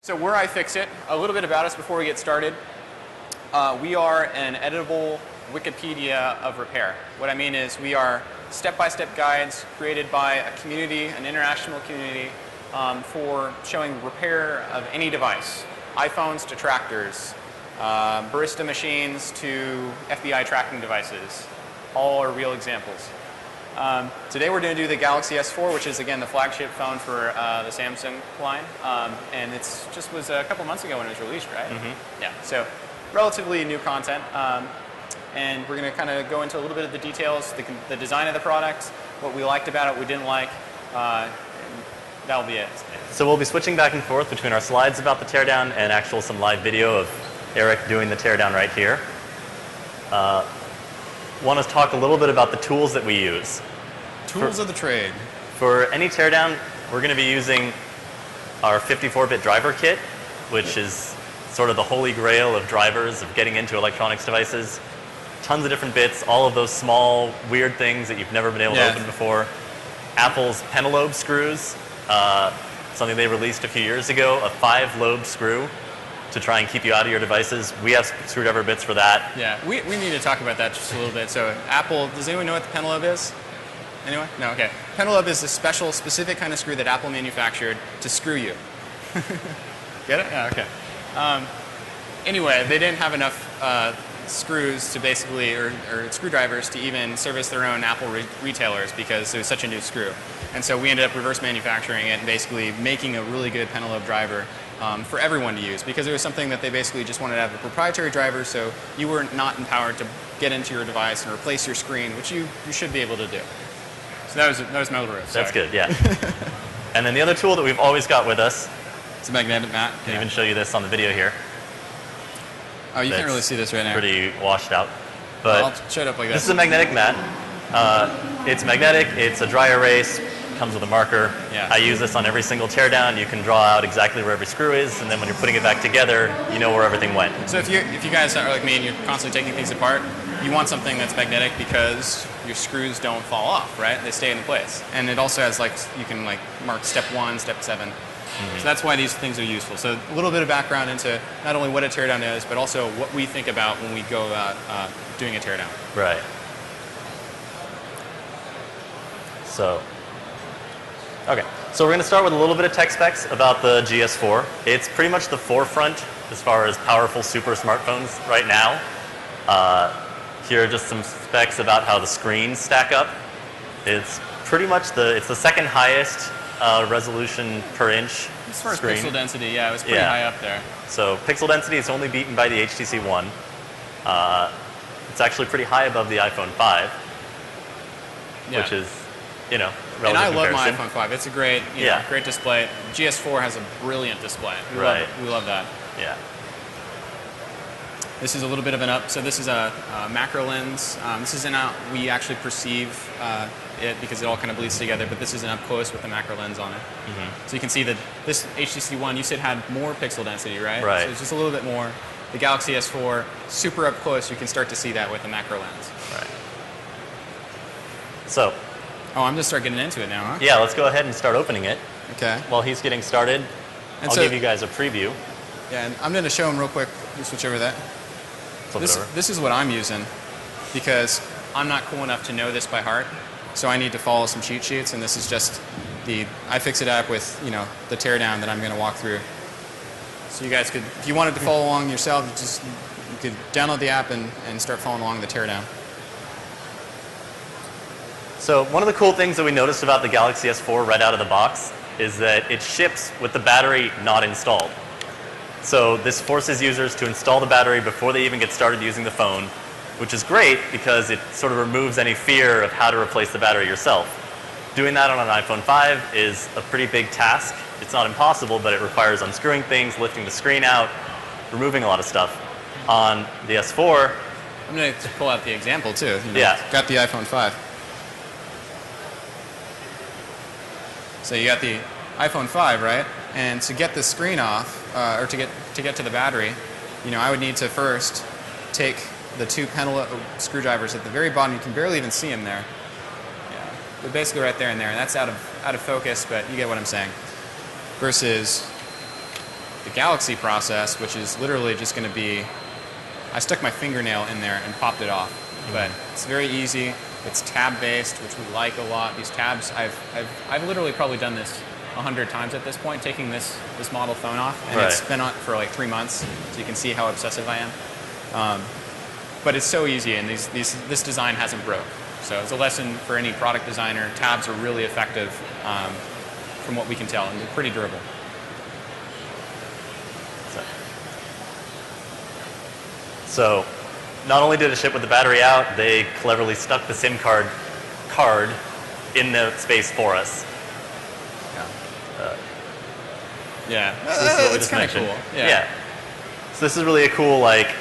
So we're iFixit. A little bit about us before we get started. We are an editable Wikipedia of repair. What I mean is we are step-by-step guides created by a community, an international community, for showing repair of any device. iPhones to tractors, barista machines to FBI tracking devices. All are real examples. Today we're going to do the Galaxy S4, which is again the flagship phone for the Samsung line, and it's just was a couple months ago when it was released, right? Mm-hmm. Yeah. So relatively new content, and we're going to kind of go into a little bit of the details, the design of the product, what we liked about it, what we didn't like. That'll be it. So we'll be switching back and forth between our slides about the teardown and some live video of Eric doing the teardown right here. Want to talk a little bit about the tools that we use. Tools of the trade. For any teardown, we're going to be using our 54-bit driver kit, which is sort of the holy grail of drivers, of getting into electronics devices. Tons of different bits, all of those small, weird things that you've never been able to open before. Apple's pentalobe screws, something they released a few years ago, a 5-lobe screw to try and keep you out of your devices. We have screwdriver bits for that. Yeah, we need to talk about that just a little bit. So Apple, does anyone know what the pentalobe is? Anyone? No, okay. Pentalobe is a special, specific kind of screw that Apple manufactured to screw you. Get it? Yeah, okay. Anyway, they didn't have enough screws to basically, or screwdrivers to even service their own Apple retailers because it was such a new screw. And so we ended up reverse manufacturing it and basically making a really good pentalobe driver for everyone to use, because it was something that they basically just wanted to have a proprietary driver, so you were not empowered to get into your device and replace your screen, which you should be able to do. So that was my little riff. That's good, yeah. And then the other tool that we've always got with us. It's a magnetic mat. I can even show you this on the video here. Oh, you can't really see this right now. Pretty washed out. But well, I'll show it up like this. This is a magnetic mat. It's magnetic, it's a dry erase, comes with a marker. Yeah. I use this on every single teardown. You can draw out exactly where every screw is, and then when you're putting it back together, you know where everything went. So if you guys are like me and you're constantly taking things apart, you want something that's magnetic because your screws don't fall off, right? They stay in place. And it also has you can mark step 1, step 7. Mm-hmm. So that's why these things are useful. So a little bit of background into not only what a teardown is, but also what we think about when we go about doing a teardown. Right. So we're going to start with a little bit of tech specs about the GS4. It's pretty much the forefront as far as powerful super smartphones right now. Here are just some specs about how the screens stack up. It's pretty much it's the second highest resolution per inch as far as screen. Pixel density, yeah, it was pretty high up there. So pixel density is only beaten by the HTC One. It's actually pretty high above the iPhone 5, which is, relative and I love my comparison. iPhone 5. It's a great, great display. GS4 has a brilliant display. We love that. Yeah. This is a little bit of an up. So this is a macro lens. This is we actually perceive it because it all kind of bleeds together, but this is an up close with the macro lens on it. Mm-hmm. So you can see that this HTC One, you said had more pixel density, right? Right. So it's just a little bit more. The Galaxy S4, super up close, you can start to see that with the macro lens. Right. So. Oh, I'm going to start getting into it now, huh? Yeah, let's go ahead and start opening it. Okay. While he's getting started, I'll give you guys a preview. Yeah, and I'm going to show him real quick. You switch over that. This is what I'm using because I'm not cool enough to know this by heart, so I need to follow some cheat sheets, and this is just the iFixit app with the teardown that I'm going to walk through. So you guys could, if you wanted to follow along yourself, you could download the app and start following along the teardown. So one of the cool things that we noticed about the Galaxy S4 right out of the box is that it ships with the battery not installed. So this forces users to install the battery before they even get started using the phone, which is great because it sort of removes any fear of how to replace the battery yourself. Doing that on an iPhone 5 is a pretty big task. It's not impossible, but it requires unscrewing things, lifting the screen out, removing a lot of stuff. On the S4... I'm going to pull out the example too. Yeah. Got the iPhone 5. So you got the iPhone 5, right? And to get the screen off, or to get to the battery, I would need to first take the 2 pentalobe screwdrivers at the very bottom. You can barely even see them there. Yeah, they're basically right there and there, and that's out of focus, but you get what I'm saying. Versus the Galaxy process, which is literally just going to be, I stuck my fingernail in there and popped it off. But it's very easy. It's tab-based, which we like a lot. These tabs, I've literally probably done this 100 times at this point, taking this model phone off, and it's been on for like 3 months, so you can see how obsessive I am. But it's so easy, and this design hasn't broke. So it's a lesson for any product designer. Tabs are really effective from what we can tell, and they're pretty durable. So not only did it ship with the battery out, they cleverly stuck the SIM card in the space for us. Yeah, so this is what we it's just kind of mentioned. cool. Yeah. So this is really a cool, like,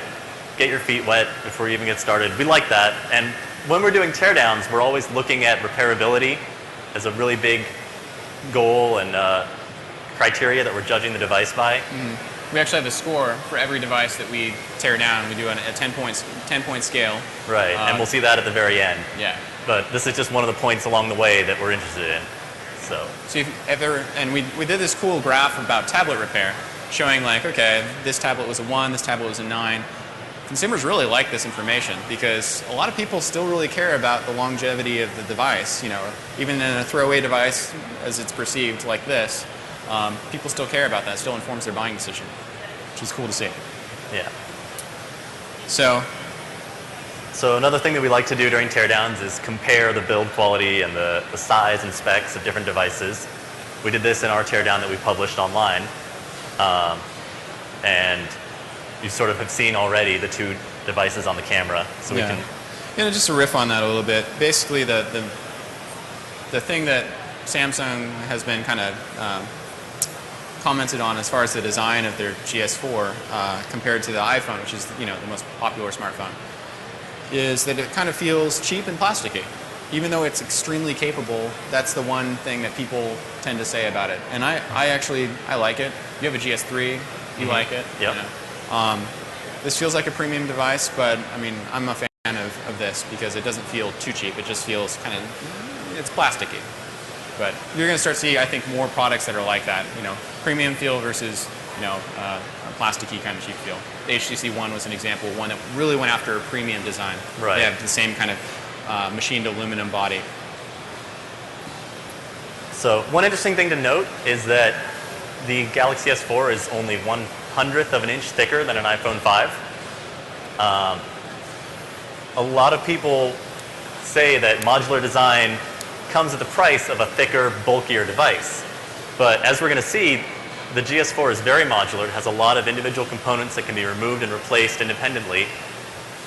get your feet wet before you even get started. We like that. And when we're doing teardowns, we're always looking at repairability as a really big goal and criteria that we're judging the device by. We actually have a score for every device that we tear down. We do a 10-point scale. Right, and we'll see that at the very end. Yeah. But this is just one of the points along the way that we're interested in. So if ever, and we did this cool graph about tablet repair, showing like, okay, this tablet was a 1, this tablet was a 9. Consumers really like this information because a lot of people still really care about the longevity of the device. You know, even in a throwaway device, as it's perceived like this, people still care about that. It still informs their buying decision, which is cool to see. Yeah. So another thing that we like to do during teardowns is compare the build quality and the size and specs of different devices. We did this in our teardown that we published online. And you sort of have seen already the 2 devices on the camera. So we can... You know, just to riff on that a little bit, basically the thing that Samsung has been kind of commented on as far as the design of their GS4 compared to the iPhone, which is, you know, the most popular smartphone, is that it kind of feels cheap and plasticky. Even though it's extremely capable, that's the one thing that people tend to say about it. And I actually like it. You have a GS3, you like it. Yep. You know? This feels like a premium device, but I mean, I'm a fan of this because it doesn't feel too cheap. It just feels kind of, it's plasticky. But you're going to start to see, I think, more products that are like that. You know, premium feel versus, you know, a plasticky kind of cheap feel. The HTC One was an example, one that really went after a premium design. Right. They have the same kind of machined aluminum body. So one interesting thing to note is that the Galaxy S4 is only 1/100th of an inch thicker than an iPhone 5. A lot of people say that modular design comes at the price of a thicker, bulkier device. But as we're going to see, the GS4 is very modular. It has a lot of individual components that can be removed and replaced independently.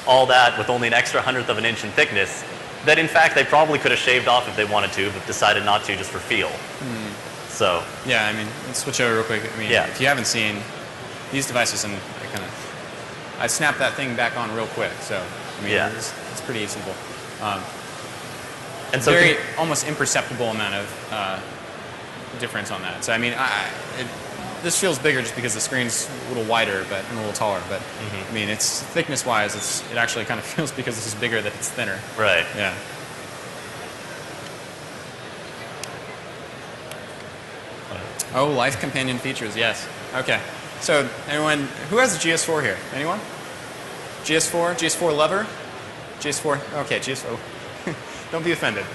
All that with only an extra 100th of an inch in thickness that, in fact, they probably could have shaved off if they wanted to, but decided not to just for feel. So yeah, I mean, let's switch over real quick. I mean, if you haven't seen these devices, and I snapped that thing back on real quick. So I mean, it's pretty simple. And so very almost imperceptible amount of difference on that. So I mean, this feels bigger just because the screen's a little wider, and a little taller. But I mean, it's thickness-wise, it actually kind of feels because this is bigger that it's thinner. Right. Yeah. Oh, life companion features, yes. Okay. So, anyone, who has a GS4 here? Anyone? GS4? GS4 lover? GS4? Okay, GS4. Don't be offended.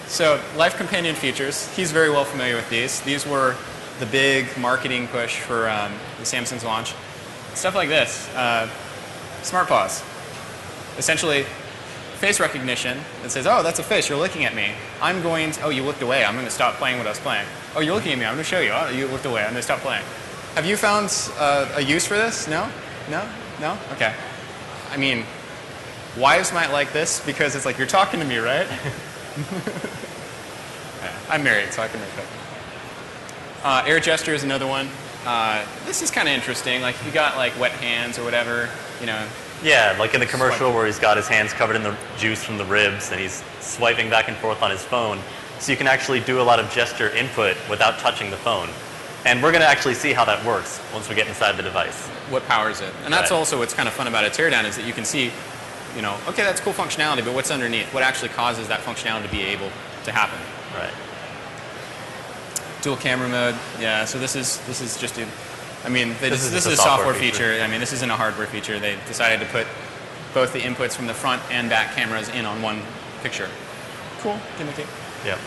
So, life companion features. He's very well familiar with these. These were the big marketing push for the Samsung's launch. Stuff like this. Smart Pause. Essentially, face recognition that says, oh, that's a face, you're looking at me. I'm going to, oh, you looked away, I'm going to stop playing what I was playing. Oh, you're looking at me, I'm going to show you. Oh, you looked away, I'm going to stop playing. Have you found a use for this? No? No? No? Okay. I mean, wives might like this because it's like, you're talking to me, right? Yeah, I'm married, so I can make that. Air gesture is another one. This is kind of interesting. Like, if you got like wet hands or whatever, you know. Yeah, like in the commercial where he's got his hands covered in the juice from the ribs and he's swiping back and forth on his phone. So you can actually do a lot of gesture input without touching the phone. And we're going to actually see how that works once we get inside the device. What powers it. And that's also what's kind of fun about a teardown is that you can see, you know, okay, that's cool functionality, but what's underneath? What actually causes that functionality to be able to happen? Right. Dual camera mode. Yeah. So this is just a. I mean, this is a software feature. I mean, this isn't a hardware feature. They decided to put both the inputs from the front and back cameras in on one picture. Cool. Gimmicky. Yep.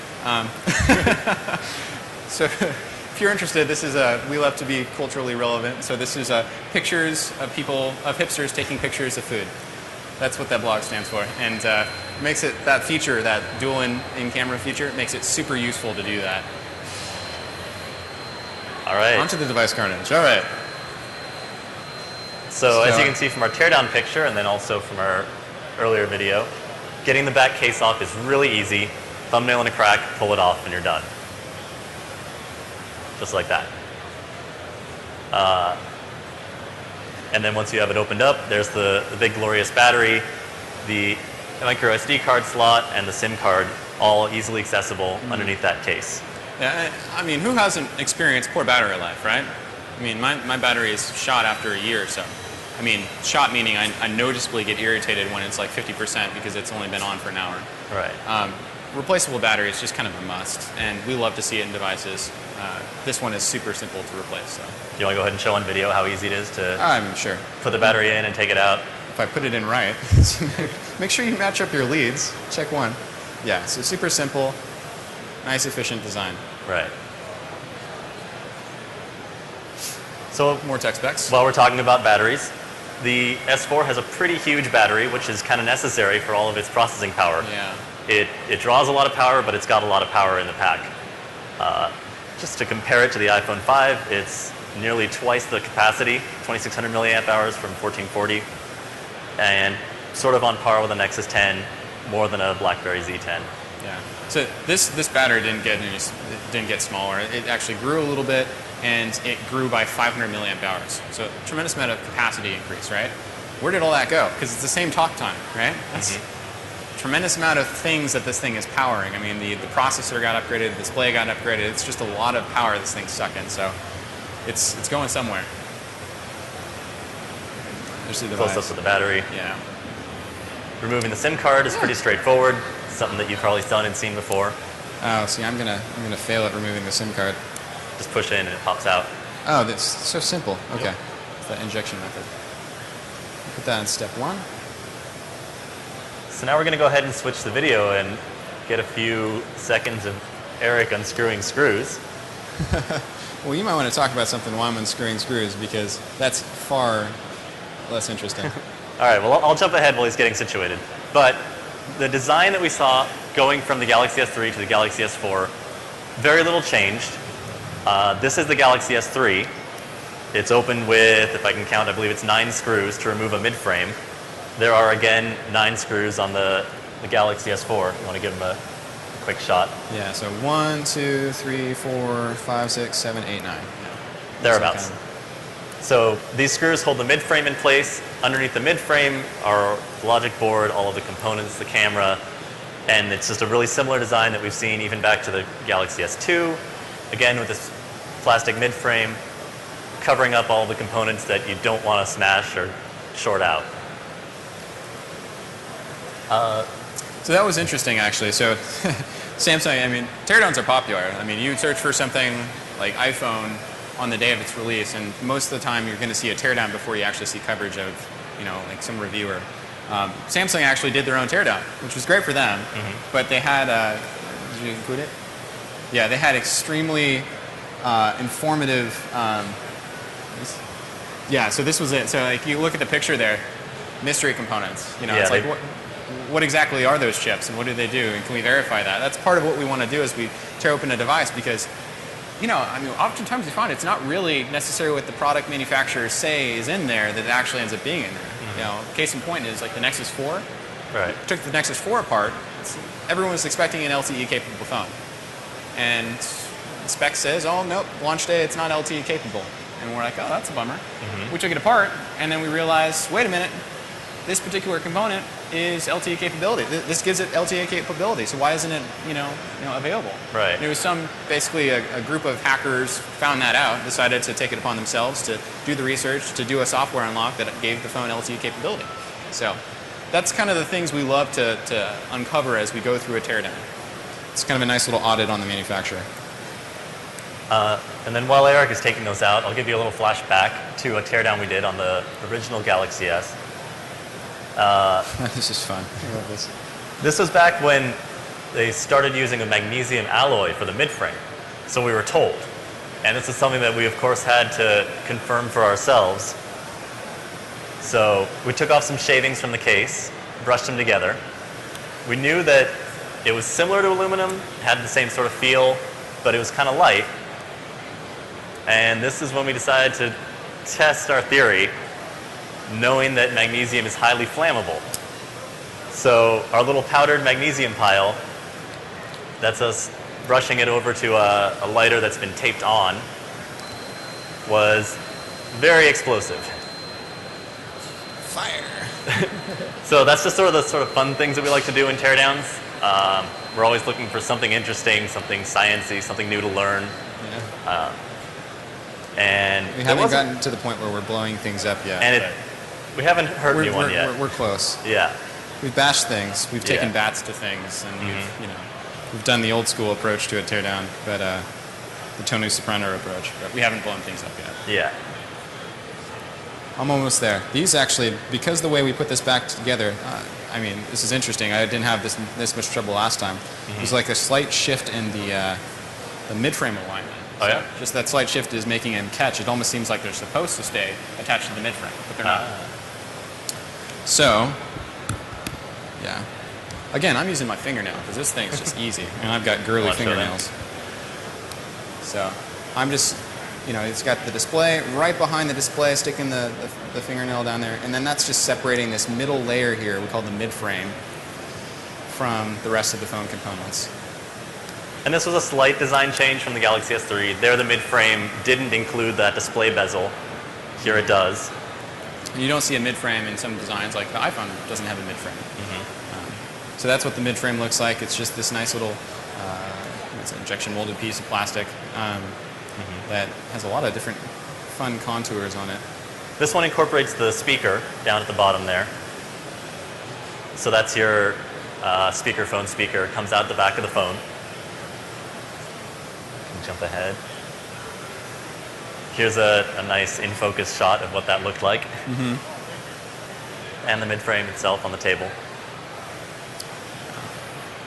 So if you're interested, this is we love to be culturally relevant. So this is pictures of hipsters taking pictures of food. That's what that blog stands for. And makes it, that feature, that dual in-camera feature, makes it super useful to do that. All right. Onto the device carnage. All right. So as you can see from our teardown picture and then also from our earlier video, getting the back case off is really easy. Thumbnail in a crack, pull it off, and you're done. Just like that. And then once you have it opened up, there's the big glorious battery, the micro SD card slot, and the SIM card, all easily accessible underneath that case. Yeah, I mean, who hasn't experienced poor battery life, right? I mean, my battery is shot after a year or so. I mean, shot meaning I noticeably get irritated when it's like 50% because it's only been on for an hour. Right. Replaceable battery is just kind of a must, and we love to see it in devices. This one is super simple to replace. So. Do you want to go ahead and show on video how easy it is to I'm sure. Put the battery in and take it out? If I put it in right. Make sure you match up your leads. Check one. Yeah, so super simple, nice, efficient design. Right. So more tech specs. While we're talking about batteries, the S4 has a pretty huge battery, which is kind of necessary for all of its processing power. Yeah. It draws a lot of power, but it's got a lot of power in the pack. Just to compare it to the iPhone 5, it's nearly twice the capacity, 2,600 milliamp hours from 1440, and sort of on par with a Nexus 10, more than a BlackBerry Z10. Yeah. So this battery didn't get smaller. It actually grew a little bit, and it grew by 500 milliamp hours. So a tremendous amount of capacity increase, right? Where did all that go? Because it's the same talk time, right? That's tremendous amount of things that this thing is powering. I mean, the processor got upgraded, the display got upgraded. It's just a lot of power this thing's sucking. So it's going somewhere. There's the device. Close up to the battery. Yeah. Removing the SIM card is pretty straightforward. Something that you've probably done and seen before. Oh, see, I'm gonna fail at removing the SIM card. Just push in and it pops out. Oh, that's so simple. Okay, it's that injection method. Put that in step one. So now we're going to go ahead and switch the video and get a few seconds of Eric unscrewing screws. Well, you might want to talk about something while I'm unscrewing screws because that's far less interesting. All right, well, I'll jump ahead while he's getting situated. But the design that we saw going from the Galaxy S3 to the Galaxy S4, very little changed. This is the Galaxy S3. It's opened with, if I can count, I believe it's 9 screws to remove a mid-frame. There are, again, 9 screws on the Galaxy S4. You want to give them a quick shot? Yeah, so 1, 2, 3, 4, 5, 6, 7, 8, 9. Yeah. Thereabouts. So these screws hold the mid-frame in place. Underneath the mid-frame are the logic board, all of the components, the camera, and it's just a really similar design that we've seen even back to the Galaxy S2. Again, with this plastic mid-frame, covering up all the components that you don't want to smash or short out. So that was interesting, actually. So Samsung, I mean, teardowns are popular. I mean, you search for something like iPhone on the day of its release, and most of the time you're going to see a teardown before you actually see coverage of, you know, like some reviewer. Samsung actually did their own teardown, which was great for them, but they had, did you include it? Yeah, they had extremely informative, yeah, so this was it. So like you look at the picture there, mystery components, you know, Yeah, it's like what exactly are those chips and what do they do and can we verify that? That's part of what we want to do as we tear open a device because, you know, I mean, oftentimes we find it's not really necessarily what the product manufacturers say is in there that it actually ends up being in there. You know, case in point is like the Nexus 4. Right. Took the Nexus 4 apart, everyone was expecting an LTE capable phone. And the spec says, oh, nope, launch day, it's not LTE capable. And we're like, oh, that's a bummer. We took it apart, and then we realized, wait a minute, this particular component is LTE capability. This gives it LTE capability, so why isn't it, you know available? Right. And it was basically a group of hackers found that out, decided to take it upon themselves to do the research, to do a software unlock that gave the phone LTE capability. So that's kind of the things we love to uncover as we go through a teardown. It's kind of a nice little audit on the manufacturer. And then while Eric is taking those out, I'll give you a little flashback to a teardown we did on the original Galaxy S. This is fun. I love this. This was back when they started using a magnesium alloy for the midframe. So we were told. And this is something that we, of course, had to confirm for ourselves. So we took off some shavings from the case, brushed them together. We knew that it was similar to aluminum, had the same sort of feel, but it was kind of light. And this is when we decided to test our theory, knowing that magnesium is highly flammable. So our little powdered magnesium pile, that's us brushing it over to a lighter that's been taped on, was very explosive. Fire. So that's just sort of the fun things that we like to do in teardowns. We're always looking for something interesting, something sciencey, something new to learn. Yeah. And we haven't gotten to the point where we're blowing things up yet. And we haven't hurt anyone yet. We're close. Yeah. We've bashed things. We've taken bats to things, and we've done the old school approach to a teardown, but the Tony Soprano approach. But we haven't blown things up yet. Yeah. I'm almost there. These actually, because the way we put this back together, I mean, this is interesting. I didn't have this much trouble last time. It was like a slight shift in the mid-frame alignment. Oh, yeah? Just that slight shift is making them catch. It almost seems like they're supposed to stay attached to the mid-frame, but they're not. So, yeah. Again, I'm using my fingernail because this thing's just easy, and I've got girly fingernails. So, I'm just, it's got the display right behind the display, sticking the fingernail down there, and then that's just separating this middle layer here, we call the mid-frame, from the rest of the phone components. And this was a slight design change from the Galaxy S3. There, the mid-frame didn't include that display bezel. Here it does. And you don't see a mid-frame in some designs, like the iPhone doesn't have a mid-frame. So that's what the mid-frame looks like. It's just this nice little it's an injection molded piece of plastic that has a lot of different fun contours on it. This one incorporates the speaker down at the bottom there. So that's your speakerphone speaker. It comes out the back of the phone. Jump ahead. Here's a nice in-focus shot of what that looked like. And the mid-frame itself on the table.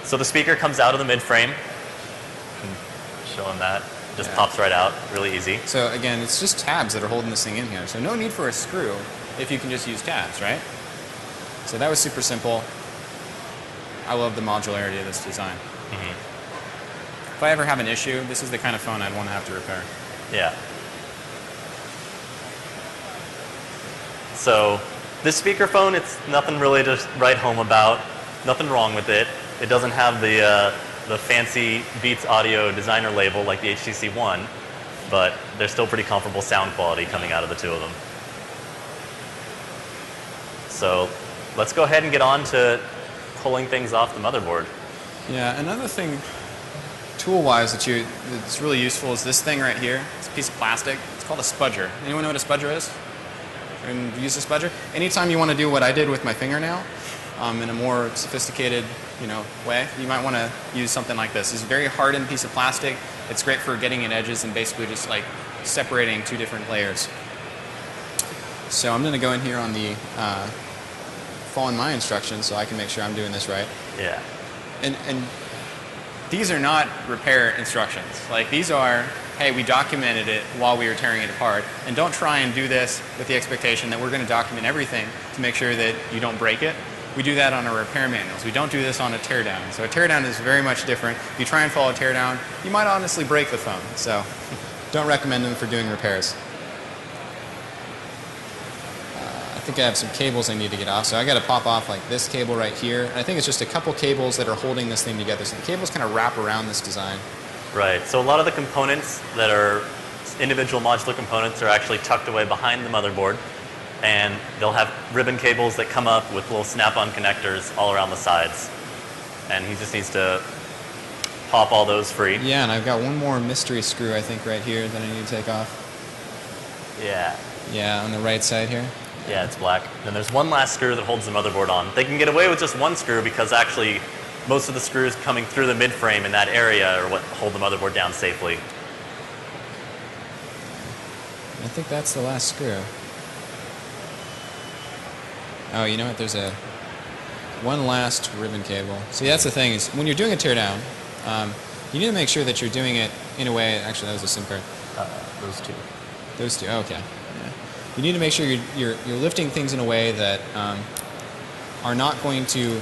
So the speaker comes out of the mid-frame. Showing that. Just pops right out. Really easy. So again, it's just tabs that are holding this thing in here. So no need for a screw if you can just use tabs, right? So that was super simple. I love the modularity of this design. If I ever have an issue, this is the kind of phone I'd want to have to repair. Yeah. So this speakerphone, it's nothing really to write home about. Nothing wrong with it. It doesn't have the fancy Beats Audio designer label like the HTC One, but there's still pretty comparable sound quality coming out of the two of them. So let's go ahead and get on to pulling things off the motherboard. Yeah, another thing tool-wise that's really useful is this thing right here. It's a piece of plastic. It's called a spudger. Anyone know what a spudger is? And use a spudger? Anytime you want to do what I did with my fingernail in a more sophisticated way, you might want to use something like this. It's a very hardened piece of plastic. It's great for getting at edges and basically just like separating two different layers. So I'm going to go in here on the follow my instructions so I can make sure I'm doing this right. Yeah. And these are not repair instructions. Like these are, hey, we documented it while we were tearing it apart, and don't try and do this with the expectation that we're going to document everything to make sure that you don't break it. We do that on our repair manuals. We don't do this on a teardown. So a teardown is very much different. If you try and follow a teardown, you might honestly break the phone. So don't recommend them for doing repairs. I think I have some cables I need to get off. So I got to pop off like this cable right here. And I think it's just a couple cables that are holding this thing together. So the cables kind of wrap around this design. Right. So a lot of the components that are individual modular components are actually tucked away behind the motherboard. And they'll have ribbon cables that come up with little snap-on connectors all around the sides. And he just needs to pop all those free. Yeah, and I've got one more mystery screw, I think, right here that I need to take off. Yeah. Yeah, on the right side here. Yeah, it's black. Then there's one last screw that holds the motherboard on. They can get away with just one screw because actually most of the screws coming through the mid-frame in that area are what hold the motherboard down safely. I think that's the last screw. Oh, you know what? There's one last ribbon cable. See, that's the thing is when you're doing a teardown, you need to make sure that you're doing it in a way. Actually, that was a SIM card. Those two. Those two. Okay. Yeah. You need to make sure you're lifting things in a way that are not going to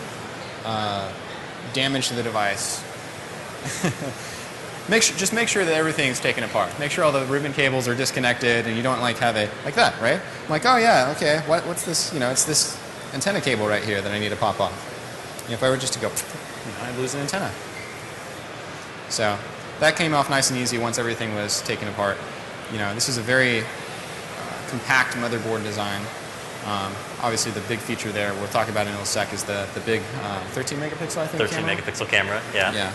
damage the device. Just make sure that everything's taken apart. Make sure all the ribbon cables are disconnected, and you don't like have a like that, right? I'm like, oh yeah, okay. What's this? You know, it's this antenna cable right here that I need to pop off. You know, if I were just to go, I'd lose an antenna. So that came off nice and easy once everything was taken apart. You know, this is a very compact motherboard design. Obviously, the big feature there we'll talk about in a sec is the big 13 megapixel, I think. 13 camera. megapixel camera. Yeah. Yeah.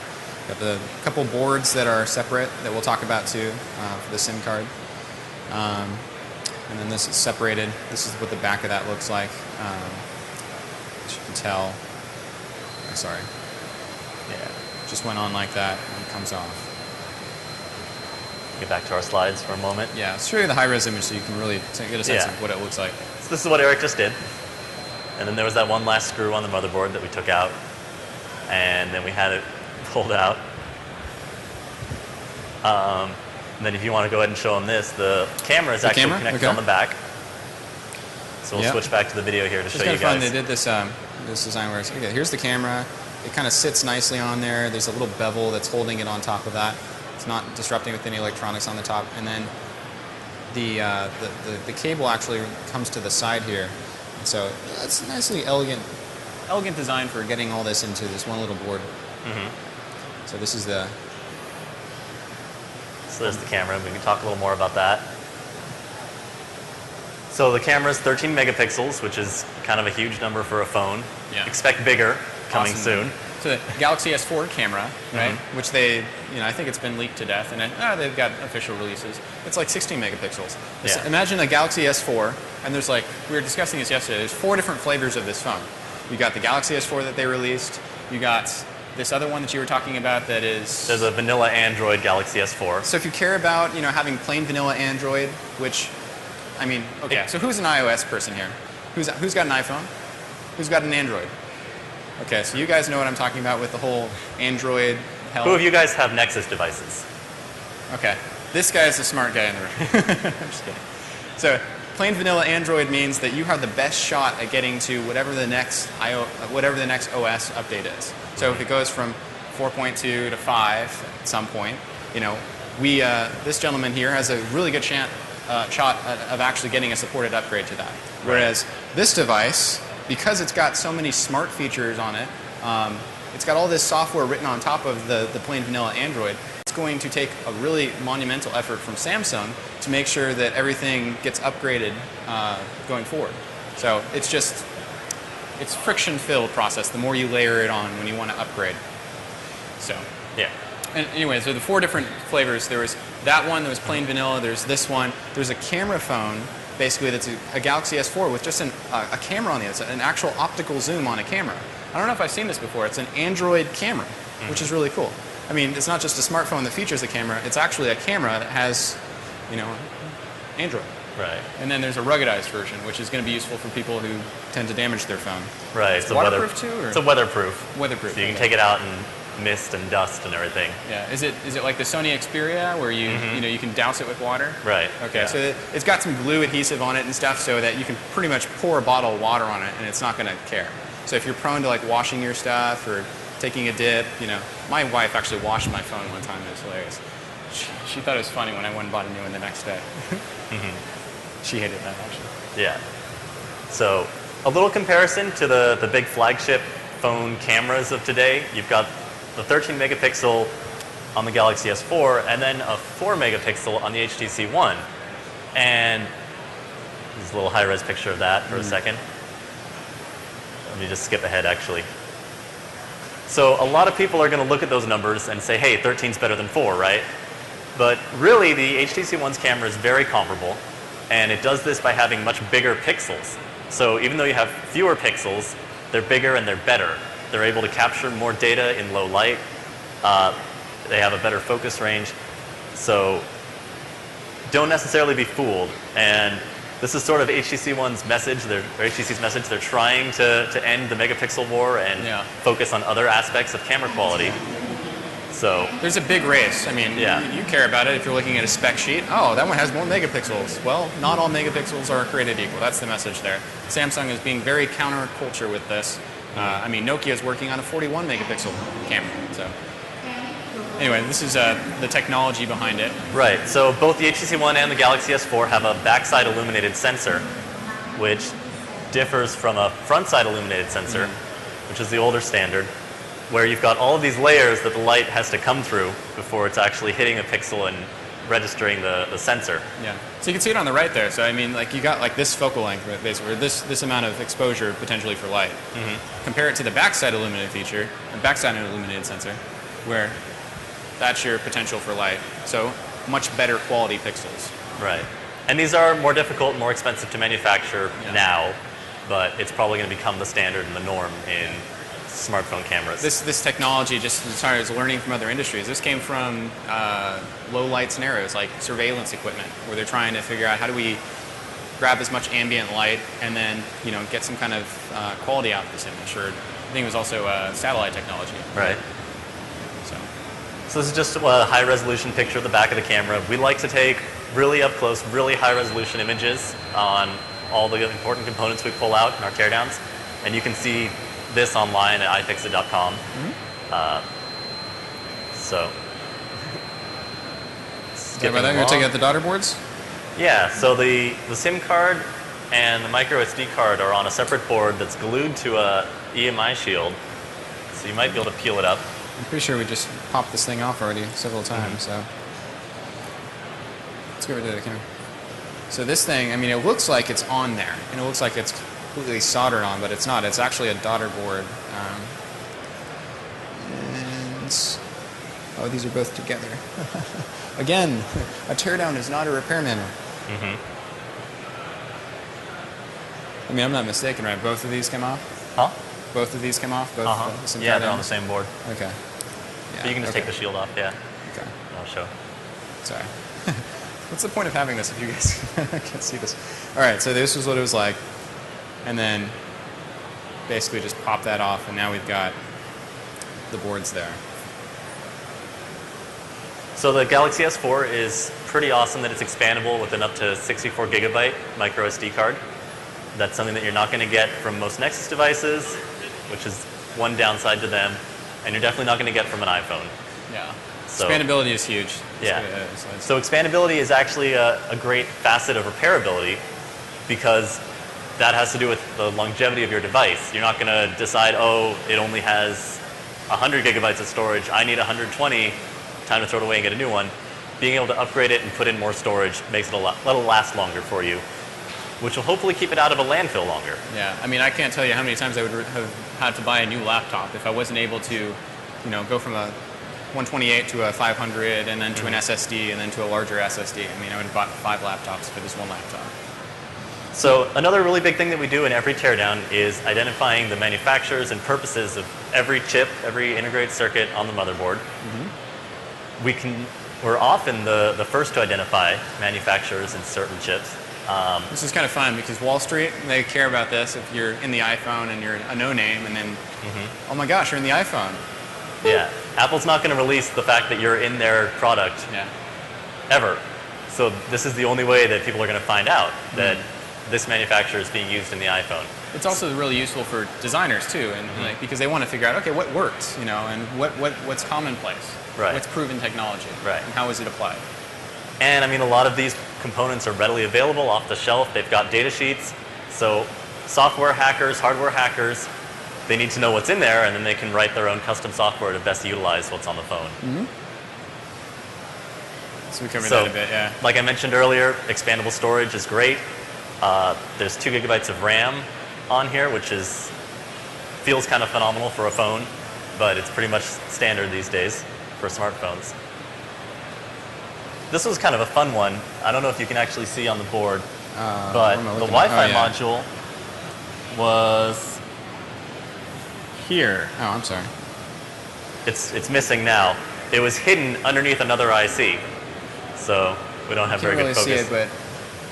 Got the couple boards that are separate that we'll talk about too for the SIM card. And then this is separated. This is what the back of that looks like. As you can tell. I'm sorry. Yeah. Just went on like that and it comes off. Get back to our slides for a moment. Yeah, let's show you the high-res image so you can really get a sense of what it looks like. So this is what Eric just did. And then there was that one last screw on the motherboard that we took out. And then we had it pulled out. And then if you want to go ahead and show them this, the camera is actually connected on the back. So we'll switch back to the video here to show you guys. It's kind of fun. They did this, this design where it's, okay, here's the camera. It kind of sits nicely on there. There's a little bevel that's holding it on top of that. It's not disrupting with any electronics on the top. And then the cable actually comes to the side here. And so that's a nicely elegant design for getting all this into this one little board. Mm-hmm. So this is the... So there's the camera. We can talk a little more about that. So the camera is 13 megapixels, which is kind of a huge number for a phone. Yeah. Expect bigger coming soon. So the Galaxy S4 camera, right? Mm-hmm. Which they, I think it's been leaked to death, and they've got official releases. It's like 16 megapixels. Yeah. Imagine a Galaxy S4, and there's like, we were discussing this yesterday, there's 4 different flavors of this phone. You got the Galaxy S4 that they released, you got this other one that you were talking about that is... There's a vanilla Android Galaxy S4. So if you care about, having plain vanilla Android, which, I mean, okay, so who's an iOS person here? Who's got an iPhone? Who's got an Android? Okay, so you guys know what I'm talking about with the whole Android hell. Who of you guys have Nexus devices? Okay, this guy is the smart guy in the room. I'm just kidding. So plain vanilla Android means that you have the best shot at getting to whatever the next OS update is. So if it goes from 4.2 to 5 at some point, this gentleman here has a really good shot of actually getting a supported upgrade to that. Whereas this device, because it's got so many smart features on it, it's got all this software written on top of the plain vanilla Android. It's going to take a really monumental effort from Samsung to make sure that everything gets upgraded going forward. So it's friction-filled process the more you layer it on when you want to upgrade. So yeah. And anyway, so the 4 different flavors. There was that one that was plain vanilla. There's this one. There's a camera phone, basically, that's a Galaxy S4 with just a camera on the other side, an actual optical zoom on a camera. I don't know if I've seen this before. It's an Android camera, which is really cool. I mean, it's not just a smartphone that features a camera. It's actually a camera that has, Android. Right. And then there's a ruggedized version, which is going to be useful for people who tend to damage their phone. Right. It's waterproof too? Or? It's a weatherproof. Weatherproof. So you can take it out in mist and dust and everything. Yeah. Is it like the Sony Xperia where you can douse it with water? Right. Okay. Yeah. So it's got some glue adhesive on it and stuff so that you can pretty much pour a bottle of water on it and it's not going to care. So if you're prone to like washing your stuff or taking a dip, my wife actually washed my phone one time. It was hilarious. She thought it was funny when I went and bought a new one the next day. She hated that actually. Yeah. So a little comparison to the big flagship phone cameras of today. You've got the 13 megapixel on the Galaxy S4 and then a 4 megapixel on the HTC One. And there's a little high-res picture of that for a second. Let me just skip ahead actually. So a lot of people are going to look at those numbers and say, hey, 13's better than 4, right? But really, the HTC One's camera is very comparable, and it does this by having much bigger pixels. So even though you have fewer pixels, they're bigger and they're better. They're able to capture more data in low light. They have a better focus range. So don't necessarily be fooled. And this is sort of HTC One's message, or HTC's message. They're trying to end the megapixel war and focus on other aspects of camera quality. So there's a big race. I mean, you care about it if you're looking at a spec sheet. Oh, that one has more megapixels. Well, not all megapixels are created equal. That's the message there. Samsung is being very counterculture with this. I mean, Nokia is working on a 41 megapixel camera. So anyway, this is the technology behind it. Right. So both the HTC One and the Galaxy S4 have a backside illuminated sensor, which differs from a frontside illuminated sensor, which is the older standard, where you've got all of these layers that the light has to come through before it's actually hitting a pixel and registering the sensor. Yeah. So you can see it on the right there. So I mean, like you got like this focal length, basically, or this amount of exposure potentially for light. Compare it to the backside illuminated feature, the backside illuminated sensor, where that's your potential for light. So much better quality pixels. Right. And these are more difficult, more expensive to manufacture now, but it's probably going to become the standard and the norm in smartphone cameras. This technology just is learning from other industries. This came from low light scenarios like surveillance equipment, where they're trying to figure out how do we grab as much ambient light and then get some kind of quality out of this image. Or I think it was also satellite technology. Right. So this is just a high resolution picture of the back of the camera. We like to take really up close, really high resolution images on all the important components we pull out in our teardowns, and you can see this online at iFixit.com. So. Okay, by that, you're going to take out the daughter boards? Yeah, so the SIM card and the micro SD card are on a separate board that's glued to a EMI shield, so you might be able to peel it up. I'm pretty sure we just popped this thing off already several times, so. Let's go over to the camera. So this thing, I mean, it looks like it's on there, and it looks like it's completely soldered on, but it's not. It's actually a daughter board. Oh, these are both together. Again, a teardown is not a repair manual. I mean, I'm not mistaken, right? Both of these came off? Huh? Both of these came off? Both yeah, they're on the same board. Okay. But you can just take the shield off, yeah. Okay. I'll show. Sorry. What's the point of having this if you guys can't see this? All right, so this was what it was like. And then basically just pop that off, and now we've got the boards there. So the Galaxy S4 is pretty awesome that it's expandable with an up to 64 gigabyte micro SD card. That's something that you're not going to get from most Nexus devices, which is one downside to them, and you're definitely not going to get from an iPhone. Yeah. So, expandability is huge. Yeah. So expandability is actually a great facet of repairability, because that has to do with the longevity of your device. You're not going to decide, oh, it only has 100 gigabytes of storage, I need 120, time to throw it away and get a new one. Being able to upgrade it and put in more storage makes it let it last longer for you, which will hopefully keep it out of a landfill longer. Yeah, I mean, I can't tell you how many times I would have had to buy a new laptop if I wasn't able to, go from a 128 to a 500 and then to an SSD and then to a larger SSD. I mean, I would have bought 5 laptops for this one laptop. So another really big thing that we do in every teardown is identifying the manufacturers and purposes of every chip, every integrated circuit on the motherboard. We're often the first to identify manufacturers in certain chips. This is kind of fun because Wall Street, they care about this if you're in the iPhone and you're a no-name, and then, oh my gosh, you're in the iPhone. Yeah, Apple's not going to release the fact that you're in their product ever. So this is the only way that people are going to find out that this manufacturer is being used in the iPhone. It's also really useful for designers too, and because they want to figure out, okay, what works, and what's commonplace, what's proven technology, and how is it applied. And I mean, a lot of these components are readily available off the shelf. They've got data sheets, so software hackers, hardware hackers, they need to know what's in there, and then they can write their own custom software to best utilize what's on the phone. So we covered that a bit, yeah. Like I mentioned earlier, expandable storage is great. There's 2 gigabytes of RAM on here, which feels kind of phenomenal for a phone, but it's pretty much standard these days for smartphones. This was kind of a fun one. I don't know if you can actually see on the board, but the Wi-Fi module was here. Oh, I'm sorry. It's missing now. It was hidden underneath another IC. So We don't have Can't very really good focus. see it, but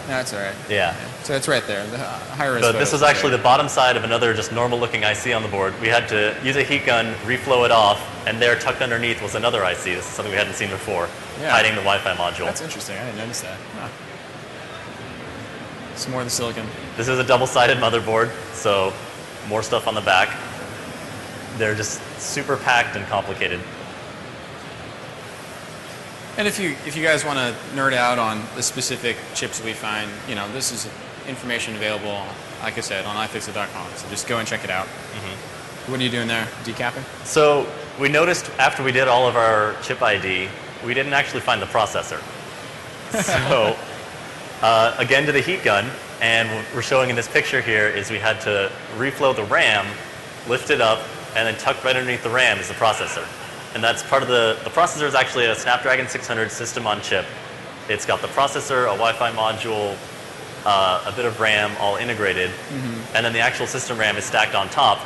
no, that's all right. Yeah. So it's right there. The high-res. So this was actually the bottom side of another just normal-looking IC on the board. We had to use a heat gun, reflow it off, and there tucked underneath was another IC. This is something we hadn't seen before, hiding the Wi-Fi module. That's interesting. I didn't notice that. Huh. Some more of the silicon. This is a double-sided motherboard, so more stuff on the back. They're just super packed and complicated. And if you guys want to nerd out on the specific chips that we find, this is information available, like I said, on iFixit.com. So just go and check it out. Mm-hmm. What are you doing there? Decapping? So we noticed after we did all of our chip ID, we didn't actually find the processor. So again to the heat gun, and what we're showing in this picture here is we had to reflow the RAM, lift it up, and then tucked right underneath the RAM is the processor. And that's part of the processor is actually a Snapdragon 600 system on chip. It's got the processor, a Wi-Fi module, a bit of RAM all integrated, and then the actual system RAM is stacked on top.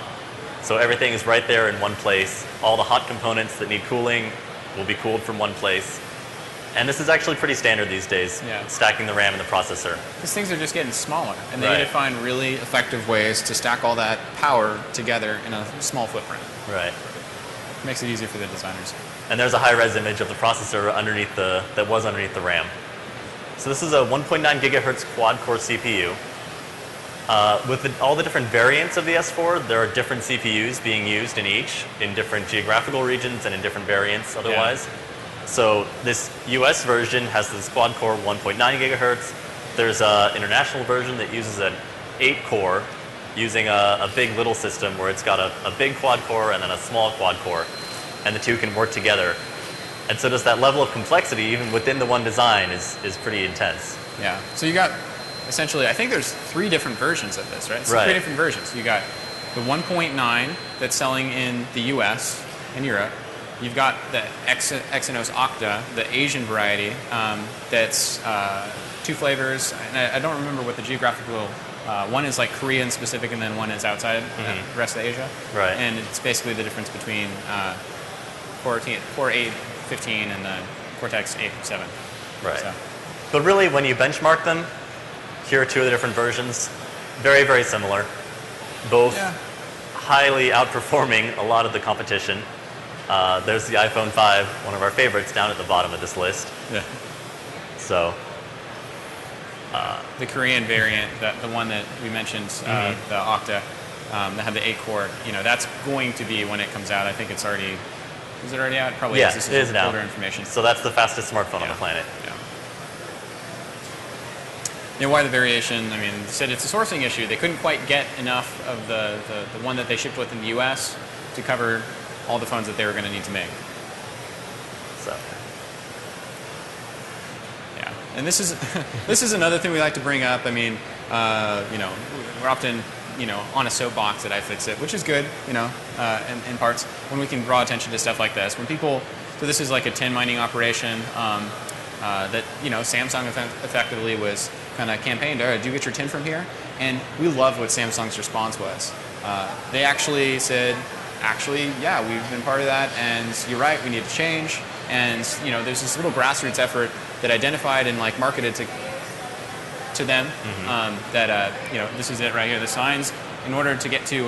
So everything is right there in one place. All the hot components that need cooling will be cooled from one place. And this is actually pretty standard these days, stacking the RAM and the processor. These things are just getting smaller, and they need to find really effective ways to stack all that power together in a small footprint. Right. Makes it easier for the designers. And there's a high-res image of the processor that was underneath the RAM. So this is a 1.9 gigahertz quad-core CPU. With all the different variants of the S4, there are different CPUs being used in each, in different geographical regions and in different variants otherwise. Yeah. So this US version has this quad-core 1.9 gigahertz. There's an international version that uses an 8-core, using a big little system where it's got a big quad core and then a small quad core, and the two can work together. And so just that level of complexity, even within the one design, is pretty intense. Yeah. So you got, essentially, I think there's 3 different versions of this, right? So 3 different versions. You got the 1.9 that's selling in the US and Europe. You've got the Exynos Octa, the Asian variety, that's 2 flavors. And I don't remember what the geographical. One is like Korean specific, and then one is outside the rest of Asia. Right. And it's basically the difference between Core 815 and the Cortex 807. Right. So. But really, when you benchmark them, here are 2 of the different versions. Very, very similar. Both highly outperforming a lot of the competition. There's the iPhone 5, one of our favorites, down at the bottom of this list. Yeah. So. The Korean variant, the one that we mentioned, the Octa, that had the 8-core, that's going to be, when it comes out, I think it's already, is it already out? Probably yeah, is. This it is now. Older information. So that's the fastest smartphone on the planet. Yeah. Why the variation? I mean, they said it's a sourcing issue. They couldn't quite get enough of the one that they shipped with in the US to cover all the phones that they were going to need to make. So. And this is another thing we like to bring up. I mean, we're often, on a soapbox at iFixit, which is good, in parts, when we can draw attention to stuff like this. When people, so this is like a tin mining operation that, Samsung effectively was kind of campaigned, all right, do you get your tin from here? And we love what Samsung's response was. They actually said, yeah, we've been part of that, and you're right, we need to change. And, there's this little grassroots effort that identified and marketed to them that this is it right here. The signs, in order to get to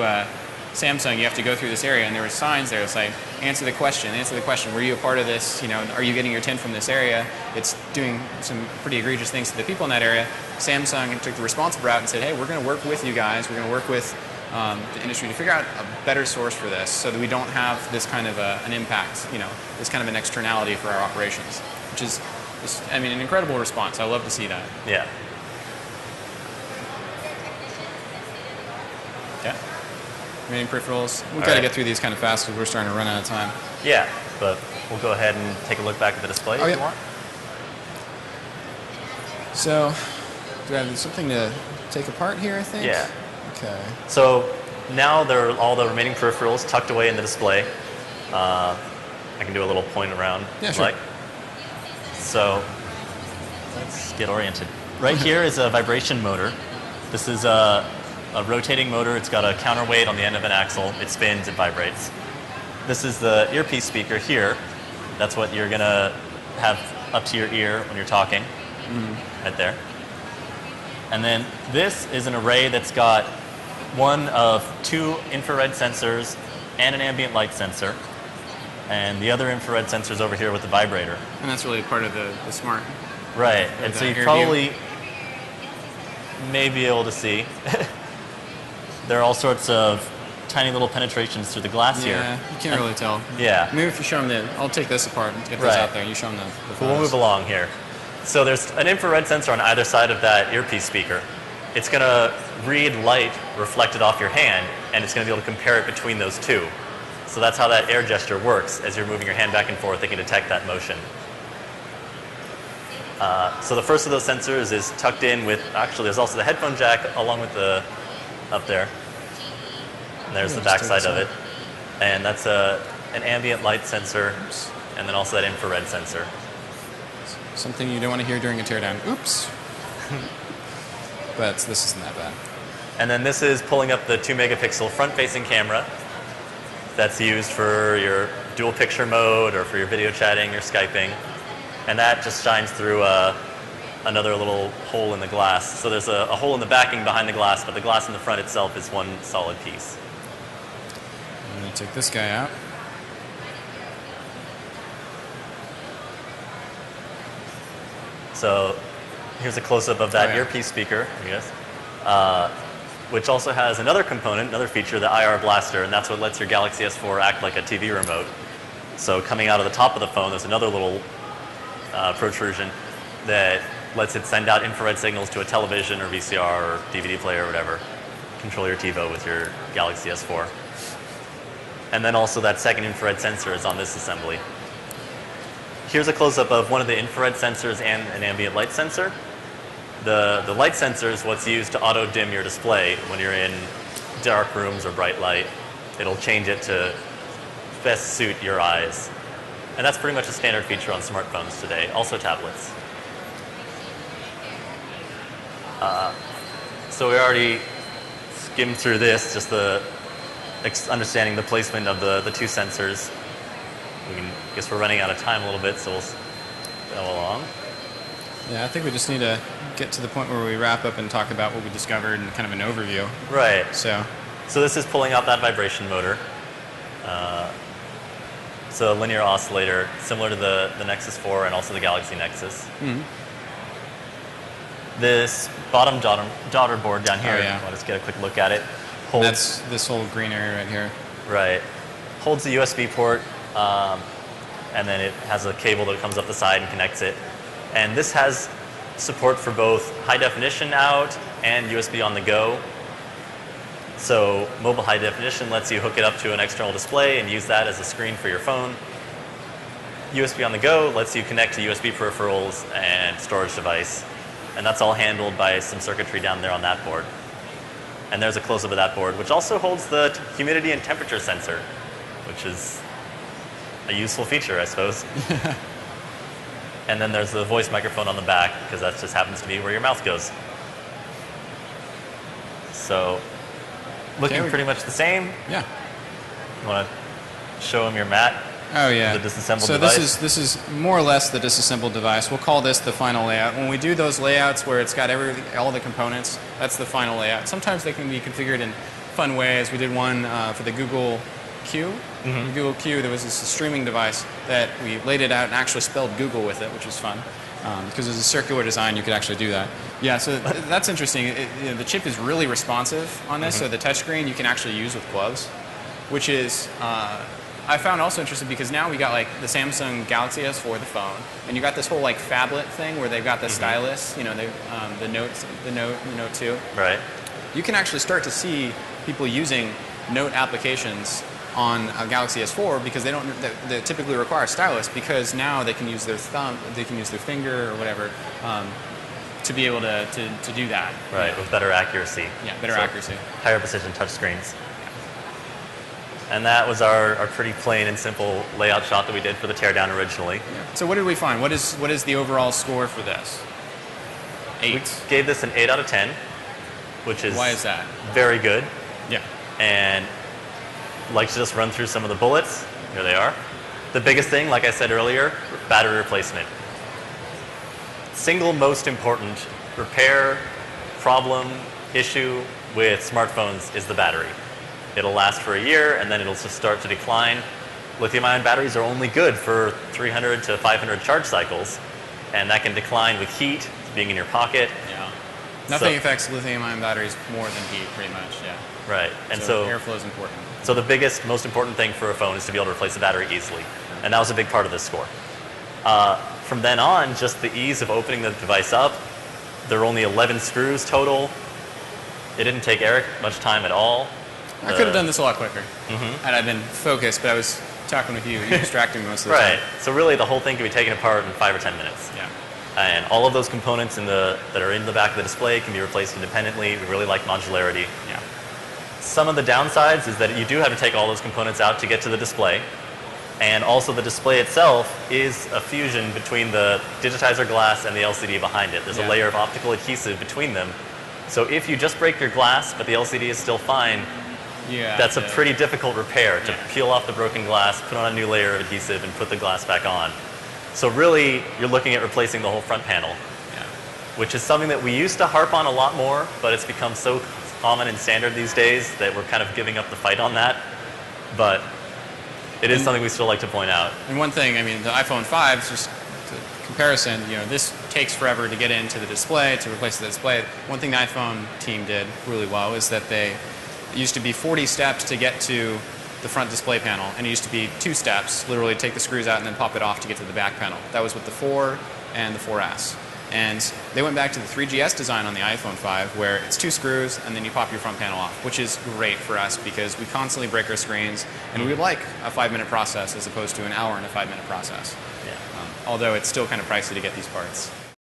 Samsung, you have to go through this area, and there were signs there. It's like, answer the question. Were you a part of this? Are you getting your tin from this area? It's doing some pretty egregious things to the people in that area. Samsung took the responsive route and said, hey, we're going to work with you guys. We're going to work with the industry to figure out a better source for this, so that we don't have this kind of an impact, this kind of an externality for our operations, which is an incredible response. I love to see that. Yeah. Yeah. Remaining peripherals. We've got to get through these kind of fast because we're starting to run out of time. Yeah, but we'll go ahead and take a look back at the display if you want. So, do I have something to take apart here, I think? Yeah. Okay. So now there are all the remaining peripherals tucked away in the display. I can do a little point around. Yeah, sure. So let's get oriented. Right here is a vibration motor. This is a rotating motor. It's got a counterweight on the end of an axle. It spins, it vibrates. This is the earpiece speaker here. That's what you're going to have up to your ear when you're talking. right there. And then this is an array that's got one of 2 infrared sensors and an ambient light sensor. And the other infrared sensor's over here with the vibrator. And that's really part of the smart. Right, and so you probably may be able to see. There are all sorts of tiny little penetrations through the glass here. Yeah, you can't really tell. Yeah. Maybe if you show them I'll take this apart and get those out there. You show them the We'll move along here. So there's an infrared sensor on either side of that earpiece speaker. It's going to read light reflected off your hand, and it's going to be able to compare it between those two. So that's how that air gesture works. As you're moving your hand back and forth, it can detect that motion. So the first of those sensors is tucked in with, actually there's also the headphone jack along with the, up there. And there's the back side of it. And that's an ambient light sensor, and then also that infrared sensor. Something you don't want to hear during a teardown. Oops. But this isn't that bad. And then this is pulling up the 2 megapixel front-facing camera that's used for your dual picture mode or for your video chatting or Skyping. And that just shines through another little hole in the glass. So there's a hole in the backing behind the glass, but the glass in the front itself is one solid piece. I'm going to take this guy out. So here's a close-up of that earpiece speaker, I guess, which also has another component, another feature, the IR blaster, and that's what lets your Galaxy S4 act like a TV remote. So coming out of the top of the phone, there's another little protrusion that lets it send out infrared signals to a television or VCR or DVD player or whatever. Control your TiVo with your Galaxy S4. And then also that second infrared sensor is on this assembly. Here's a close-up of one of the infrared sensors and an ambient light sensor. The light sensor is what's used to auto-dim your display when you're in dark rooms or bright light. It'll change it to best suit your eyes. And that's pretty much a standard feature on smartphones today, also tablets. So we already skimmed through this, just the understanding the placement of the 2 sensors. I guess we're running out of time a little bit, so we'll go along. Yeah, I think we just need to get to the point where we wrap up and talk about what we discovered and kind of an overview. Right. So this is pulling out that vibration motor. So a linear oscillator, similar to the Nexus 4 and also the Galaxy Nexus. Mm-hmm. This bottom daughter board down here, I'll just get a quick look at it. That's this whole green area right here. Right. Holds the USB port, and then it has a cable that comes up the side and connects it. And this has support for both high definition out and USB on the go. So mobile high definition lets you hook it up to an external display and use that as a screen for your phone. USB on the go lets you connect to USB peripherals and storage device. And that's all handled by some circuitry down there on that board. And there's a close-up of that board, which also holds the humidity and temperature sensor, which is a useful feature, I suppose. And then there's the voice microphone on the back, because that just happens to be where your mouth goes. So, looking pretty much the same. Yeah. You want to show them your mat? Oh yeah. The disassembled device? So this is more or less the disassembled device. We'll call this the final layout. When we do those layouts where it's got all the components, that's the final layout. Sometimes they can be configured in fun ways. We did one for the Google Q. Mm-hmm. Google Q, there was this streaming device that we laid it out and actually spelled Google with it, which was fun. Because as a circular design, you could actually do that. Yeah, so that's interesting. The chip is really responsive on this, so the touchscreen you can actually use with gloves, which is I found also interesting because now we got like the Samsung Galaxy S4, the phone, and you got this whole like phablet thing where they've got the stylus, you know, the Note 2. Right. You can actually start to see people using Note applications on a Galaxy S4 because they typically require a stylus, because now they can use their thumb, they can use their finger or whatever to be able to do that. Right, with better accuracy. Yeah, better accuracy. Higher precision touchscreens. And that was our pretty plain and simple layout shot that we did for the teardown originally. Yeah. So what did we find? What is the overall score for this? 8. We gave this an 8 out of 10, which is Why is that? Very good. Yeah. And I'd like to just run through some of the bullets. Here they are. The biggest thing, like I said earlier, battery replacement. single most important repair problem issue with smartphones is the battery. It'll last for a year and then it'll just start to decline. Lithium-ion batteries are only good for 300 to 500 charge cycles, and that can decline with heat, being in your pocket. Yeah. Nothing affects lithium-ion batteries more than heat, pretty much. Yeah. Right. And so airflow is important. So the biggest, most important thing for a phone is to be able to replace the battery easily, and that was a big part of this score. From then on, just the ease of opening the device up. There were only 11 screws total. It didn't take Eric much time at all. I could have done this a lot quicker had I been focused, but I was talking with you. You distracted me most of the time. Right. So really, the whole thing can be taken apart in 5 or 10 minutes. Yeah. And all of those components that are in the back of the display can be replaced independently. We really like modularity. Yeah. Some of the downsides is that you do have to take all those components out to get to the display. And also the display itself is a fusion between the digitizer glass and the LCD behind it. There's a layer of optical adhesive between them. So if you just break your glass, but the LCD is still fine, that's a pretty difficult repair to peel off the broken glass, put on a new layer of adhesive, and put the glass back on. So really, you're looking at replacing the whole front panel, which is something that we used to harp on a lot more, but it's become so common and standard these days that we're kind of giving up the fight on that. But it is something we still like to point out. And one thing, I mean, the iPhone 5, just to comparison, this takes forever to get into the display, to replace the display. One thing the iPhone team did really well is that it used to be 40 steps to get to the front display panel, and it used to be 2 steps, literally take the screws out and then pop it off to get to the back panel. That was with the 4 and the 4S. And they went back to the 3GS design on the iPhone 5, where it's 2 screws and then you pop your front panel off, which is great for us because we constantly break our screens, and we like a 5-minute process as opposed to an hour and a 5-minute process. Yeah. Although it's still kind of pricey to get these parts.